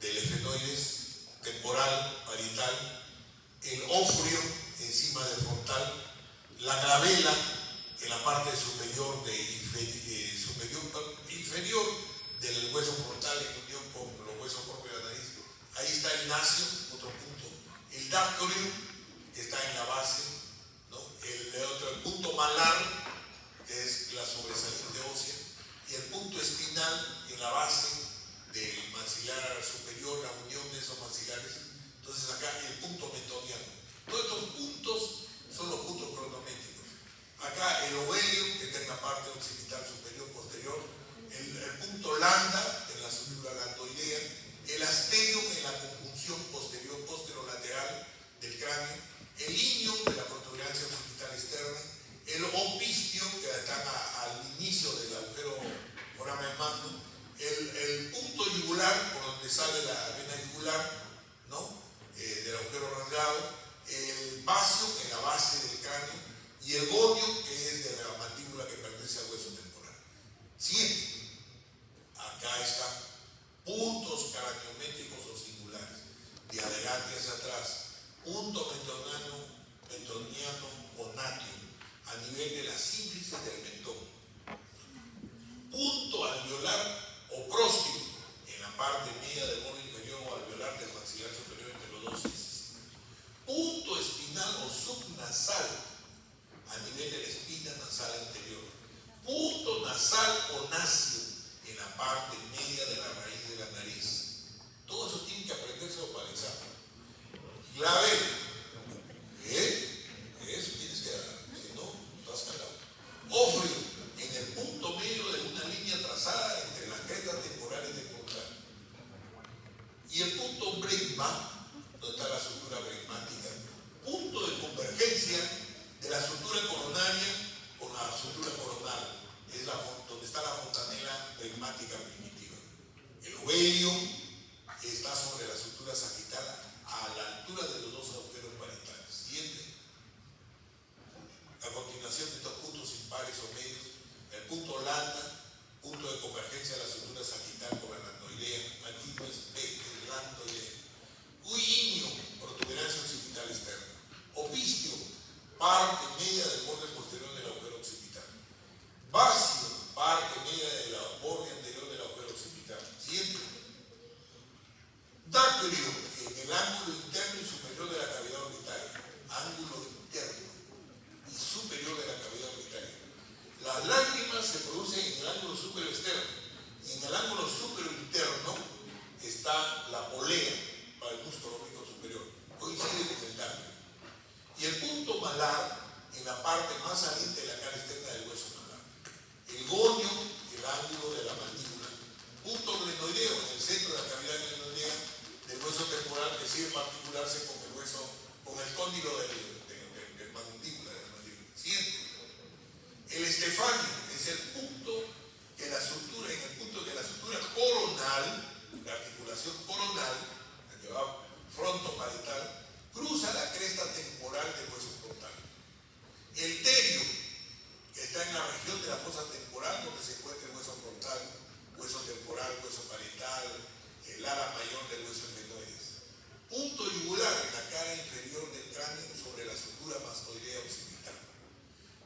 del efenoides temporal, parietal, el ófrio encima del frontal, la glabela en la parte superior inferior del hueso frontal en unión con los huesos propios de la nariz. Ahí está el nacio, otro punto. El dactylio que está en la base, ¿no? El punto malar, que es la sobresaliente ósea, y el punto espinal en la base del maxilar superior, la unión de esos maxilares. Entonces acá el punto metoniano. Todos estos puntos son los puntos cronométricos. Acá el ovelio, que está en la parte occipital superior, posterior, el punto mentoniano o natio a nivel de la sínfisis del mentón, punto alveolar o próstimo en la parte media del borde inferior o alveolar del maxilar superior entre los dos cis, punto espinal o subnasal a nivel de la espina nasal anterior, punto nasal o nacio en la parte media de la raíz de la nariz. Todo eso tiene que aprenderse para el examen. Clave. Eso tienes que dar, si no, estás calado. Ófrio, en el punto medio de una línea trazada entre las gretas temporales de frontal. Y el punto bregma, donde está la sutura bregmática, punto de convergencia de la sutura coronaria con la sutura coronal, es donde está la fontanela bregmática primitiva. El ovelio está sobre la sutura sagital a la altura de los dos agujeros parietales. Siguiente. A continuación de estos puntos impares o medios, el punto lambda, punto de convergencia de la sutura sagital con la lambdoidea. Aquí no es B, es lambdoidea. Uinio, protuberancia occipital externa. Opistio, parte media del borde posterior del agujero occipital. Vacío, parte media del borde anterior del agujero occipital. Siguiente. Dáctilo, en el ángulo interno y superior de la cavidad orbitaria. Ángulo interno y superior de la cavidad orbitaria. Las lágrimas se producen en el ángulo superior externo. Y en el ángulo superior interno está la polea para el músculo óptico superior. Coincide con el dáctilo. Y el punto malar en la parte más saliente de la cara externa del hueso malar. El gonio, el ángulo de la mandíbula. Punto glenoideo en el centro de la cavidad glenoidea del hueso temporal que sirve para articularse con el hueso, con el cóndilo del mandíbula, de la mandíbula. Siguiente. El estefanio es el punto que la sutura, en el punto que la sutura coronal, la articulación coronal, la que va frontoparietal, cruza la cresta temporal del hueso frontal. El terio, que está en la región de la fosa temporal donde se encuentra el hueso frontal, hueso temporal, hueso parietal, el ala mayor del hueso esfenoides. Punto yugular en la cara inferior del cráneo sobre la sutura mastoidea occipital.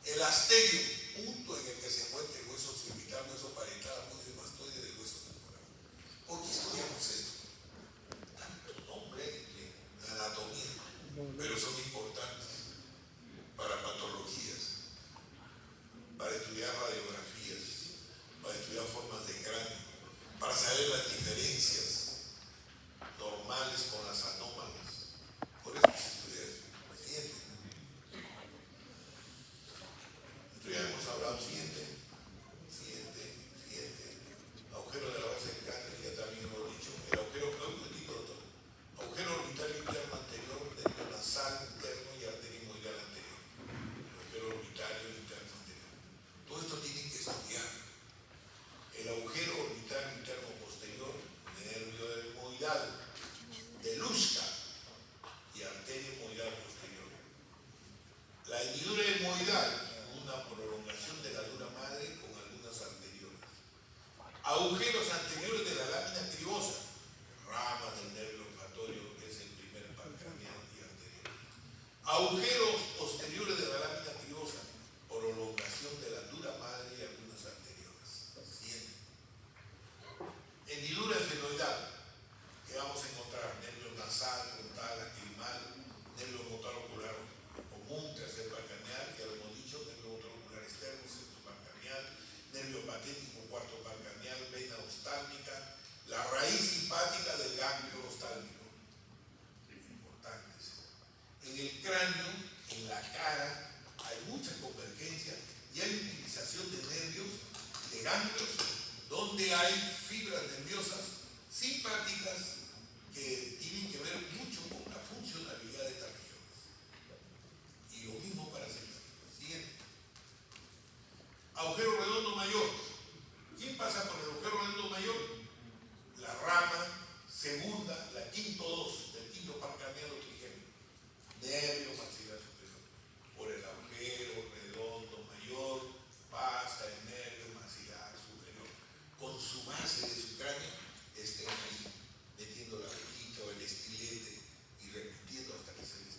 El asterio, punto en el que se encuentra el hueso occipital, hueso parietal, hueso mastoide del hueso temporal. ¿Por qué estudiamos esto? Tanto nombre de anatomía, pero son importantes para patologías, para estudiar radiografías, para estudiar formas de cráneo, para saber las diferencias normales con las anómalas. Por eso se estudia eso. Siguiente. Esto ya hemos hablado. Siguiente. Agujero de la base del cráneo, ya también hemos dicho. El agujero orbital interno anterior, nervio nasal interno y arteria himoidal anterior. El agujero orbital interno anterior. Todo esto tienen que estudiar. El agujero orbital interno posterior, nervio himoidal, de Luschka y arteria himoidal posterior. La hendidura himoidal, una prolongación de la dura madre con algunas anteriores. Agujeros anteriores de la lámina cribosa, rama del nervio olfatorio, que es el primer par craneal y anterior. Agujeros posteriores de la lámina cribosa, prolongación de la dura madre y algunas anteriores. Siguiente. Hendidura esfenoidal, que vamos a encontrar nervio nasal, frontal, lacrimal, nervio motor ocular común, tercer par craneal, ya lo hemos dicho, nervio motor ocular externo, sexto par craneal, nervio patético, cuarto par craneal, vena oftálmica, la raíz simpática del ganglio oftálmico. Importantes. En el cráneo, en la cara, hay mucha convergencia y hay utilización de nervios, de ganglios, donde hay fibras nerviosas simpáticas que tienen que ver mucho con la funcionalidad de estas regiones. Y lo mismo para hacer. Siguiente. Agujero redondo mayor. ¿Quién pasa por el agujero redondo mayor? La rama segunda, la quinto 2 del quinto par craneal o trigémino. Nervio maxilar superior. Por el agujero redondo mayor pasa el nervio maxilar superior. Con su base de su cráneo estén ahí, metiendo la rejita o el estilete y repitiendo hasta que se les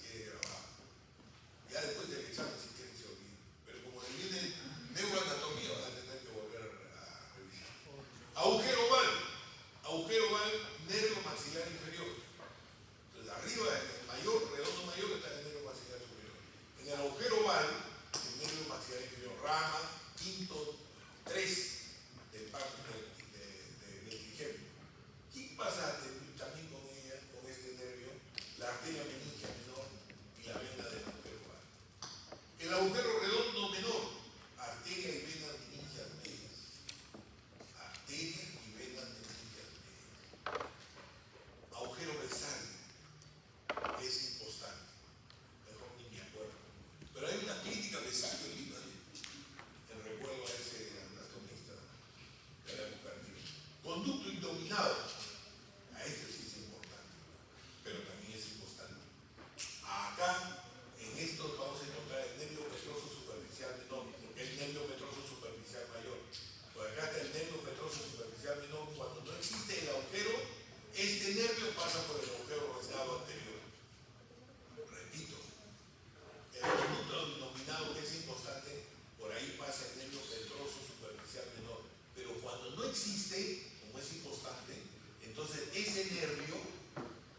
existe, como es inconstante, entonces ese nervio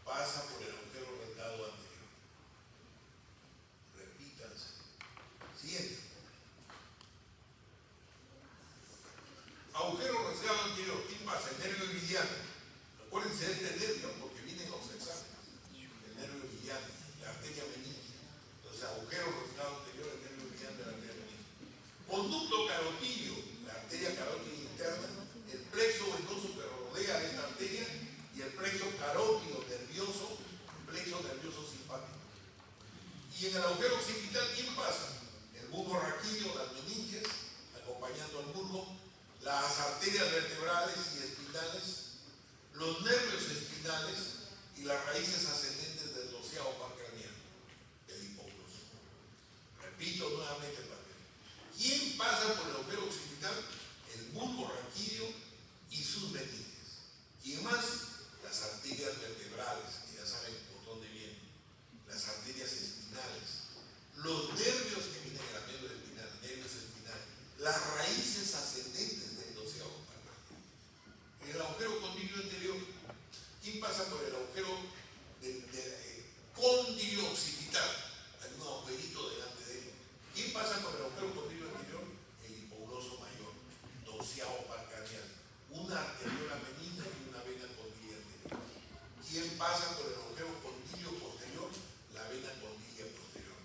pasa por el agujero rasgado anterior. Repítanse. Siguiente. Agujero rasgado anterior. ¿Qué pasa? El nervio mediano. Acuérdense de este nervio porque vienen los exámenes. El nervio mediano, la arteria meningia. Entonces, agujero rasgado anterior, el nervio mediano de la arteria meningia. Conducto carotídeo, la arteria carótida interna, el plexo venoso que rodea esta arteria y el plexo carótido nervioso, plexo nervioso simpático. Y en el agujero occipital, ¿quién pasa? El bulbo raquídeo, las meninges, acompañando al bulbo, las arterias vertebrales y espinales, los nervios espinales y las raíces ascendentes del doceavo par craneano, el hipogloso. Repito nuevamente el papel. ¿Quién pasa por el agujero occipital? El bulbo raquídeo y sus meninges. ¿Quién más? Las arterias vertebrales, que ya saben por dónde vienen, las arterias espinales, los nervios que vienen en la médula espinal, nervios espinales, las raíces ascendentes del doceavo par craneano. En el agujero condilio anterior, ¿quién pasa por el agujero condilio occipital? Hay un agujerito delante de él. ¿Quién pasa por el agujero condilio anterior? El hipogloso mayor, doceavo par craneano, una arteriola meningia y una vena condilio anterior. ¿Quién pasa por el agujero condilio posterior? La vena condilio posterior.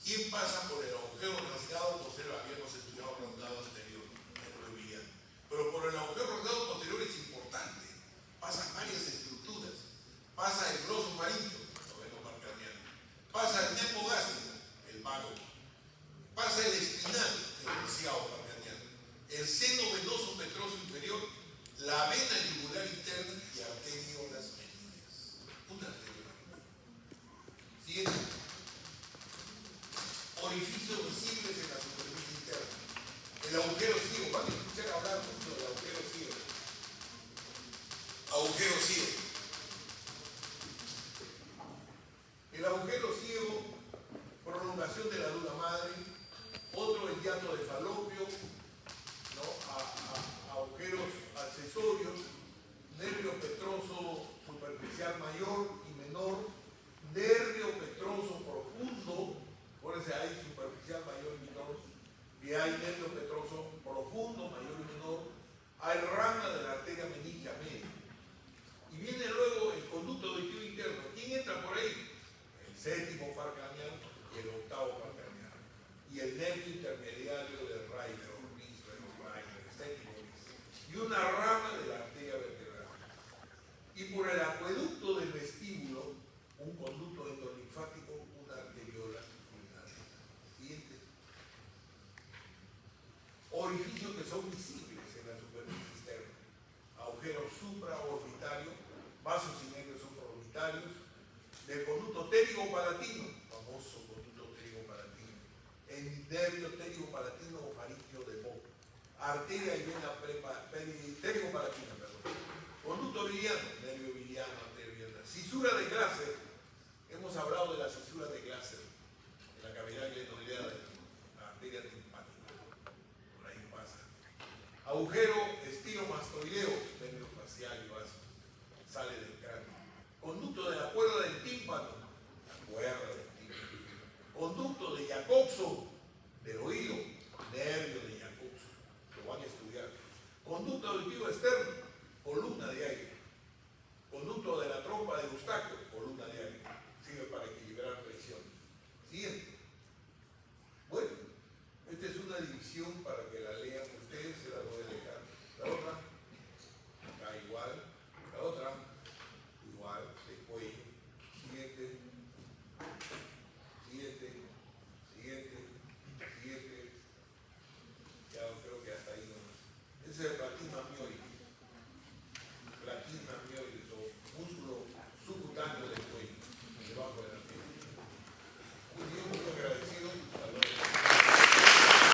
¿Quién pasa por el agujero rasgado posterior? Habíamos estudiado rasgado anterior, nervio mediano. Pero por el agujero rasgado posterior es importante. Pasan varias estructuras. Pasa el gloso faríngeo, noveno par craneano. Pasa el nervo gástrico, el vago. Pasa el espinal, el doceavo par craneano. El seno venoso petroso inferior, la vena yugular interna y arteriolas meningias. Una arteriola meningia. Siguiente. Orificios visibles en la superficie interna. El agujero ciego. Van a escuchar hablar mucho del agujero ciego. Agujero ciego. El agujero ciego, prolongación de la dura madre, otro el hiato de Falopio, ¿no? Agujeros accesorios, nervio petroso superficial mayor y menor, nervio petroso profundo, acuérdense, hay superficial mayor y menor, y hay nervio petroso profundo, mayor y menor, hay rama de la arteria meningia media. Y viene luego el conducto auditivo interno. ¿Quién entra por ahí? El séptimo par craneano y el octavo par craneano. Y el nervio intermediario del Reimer, el séptimo. Y una rama de la arteria vertebral. Y por el acueducto del vestíbulo, un conducto endolinfático, una arteriola y una vena. Siguiente. Orificios que son visibles en la superficie externa. Agujero supraorbitario, vasos y nervios supraorbitarios, del conducto pterigopalatino, famoso conducto pterigopalatino, el nervio pterigopalatino o faríngeo de Bob, arteria y vena pterigopalatina, conducto biliano, nervio biliano, arteria biliana, cisura de Glasser, hemos hablado de la cisura de Glasser, en la cavidad glenoidea de la arteria timpánica, por ahí pasa. Agujero estilomastoideo, nervio facial y vaso, sale del cráneo. Conducto de la cuerda del tímpano, la cuerda del tímpano. Conducto de Jacobson, del oído, nervio de Jacobson, lo van a estudiar. Conducto auditivo externo, columna de aire. Conducto de la trompa de Eustaquio, columna de aire.